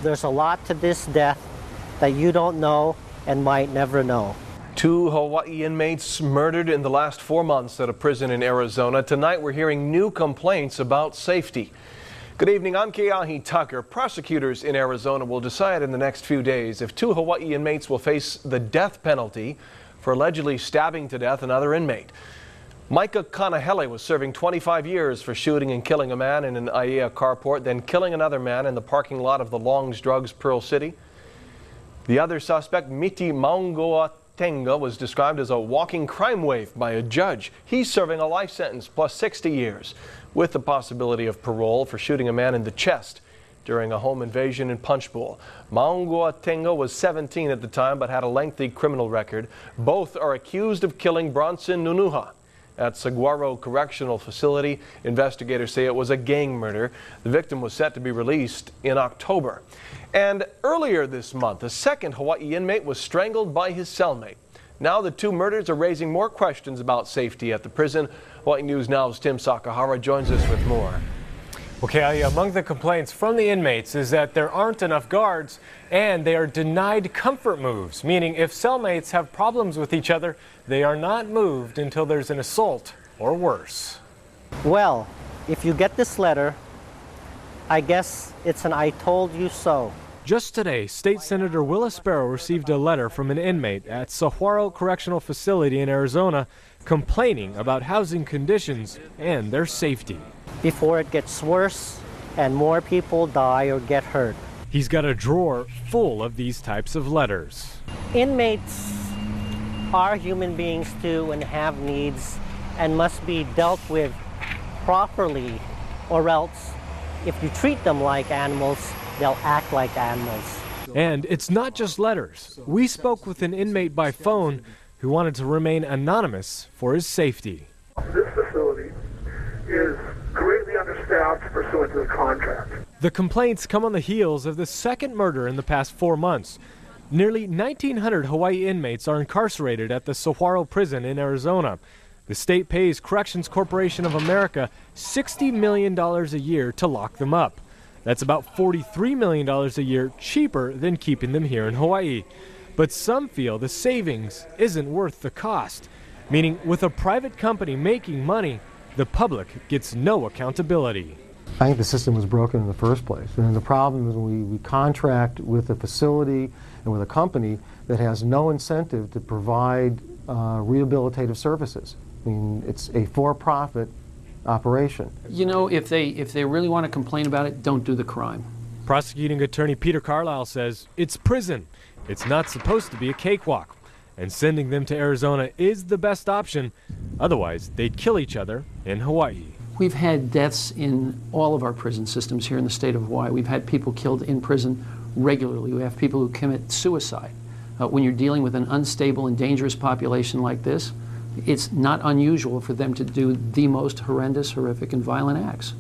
There's a lot to this death that you don't know and might never know. 2 Hawaii inmates murdered in the last 4 months at a prison in Arizona. Tonight we're hearing new complaints about safety. Good evening, I'm Keahi Tucker. Prosecutors in Arizona will decide in the next few days if 2 Hawaii inmates will face the death penalty for allegedly stabbing to death another inmate. Micah Kanahele was serving 25 years for shooting and killing a man in an Aiea carport, then killing another man in the parking lot of the Long's Drugs Pearl City. The other suspect, Miti Maungoa Tenga, was described as a walking crime wave by a judge. He's serving a life sentence plus 60 years with the possibility of parole for shooting a man in the chest during a home invasion in Punchbowl. Maungoa Tenga was 17 at the time but had a lengthy criminal record. Both are accused of killing Bronson Nunuha at Saguaro Correctional Facility. Investigators say it was a gang murder. The victim was set to be released in October. And earlier this month, a second Hawaii inmate was strangled by his cellmate. Now the 2 murders are raising more questions about safety at the prison. Hawaii News Now's Tim Sakahara joins us with more. Okay, among the complaints from the inmates is that there aren't enough guards and they are denied comfort moves, meaning if cellmates have problems with each other, they are not moved until there's an assault or worse. Well, if you get this letter, I guess it's an I told you so. Just today, State Senator Willa Sparrow received a letter from an inmate at Saguaro Correctional Facility in Arizona complaining about housing conditions and their safety. Before it gets worse and more people die or get hurt. He's got a drawer full of these types of letters. Inmates are human beings too and have needs and must be dealt with properly, or else if you treat them like animals, they'll act like animals. And it's not just letters. We spoke with an inmate by phone who wanted to remain anonymous for his safety. This facility is greatly understaffed pursuant to the contract. The complaints come on the heels of the second murder in the past 4 months. Nearly 1,900 Hawaii inmates are incarcerated at the Saguaro prison in Arizona. The state pays Corrections Corporation of America $60 million a year to lock them up. That's about $43 million a year cheaper than keeping them here in Hawaii. But some feel the savings isn't worth the cost, meaning with a private company making money, the public gets no accountability. I think the system was broken in the first place. And the problem is we contract with a facility and with a company that has no incentive to provide rehabilitative services. I mean, it's a for-profit operation. You know, if they really want to complain about it, don't do the crime. Prosecuting attorney Peter Carlisle says it's prison. It's not supposed to be a cakewalk. And sending them to Arizona is the best option. Otherwise, they'd kill each other in Hawaii. We've had deaths in all of our prison systems here in the state of Hawaii. We've had people killed in prison regularly. We have people who commit suicide. When you're dealing with an unstable and dangerous population like this, it's not unusual for them to do the most horrendous, horrific, and violent acts.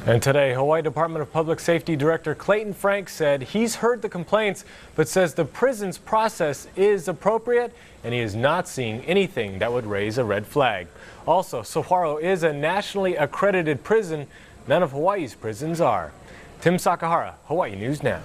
And today, Hawaii Department of Public Safety Director Clayton Frank said he's heard the complaints, but says the prison's process is appropriate and he is not seeing anything that would raise a red flag. Also, Saguaro is a nationally accredited prison. None of Hawaii's prisons are. Tim Sakahara, Hawaii News Now.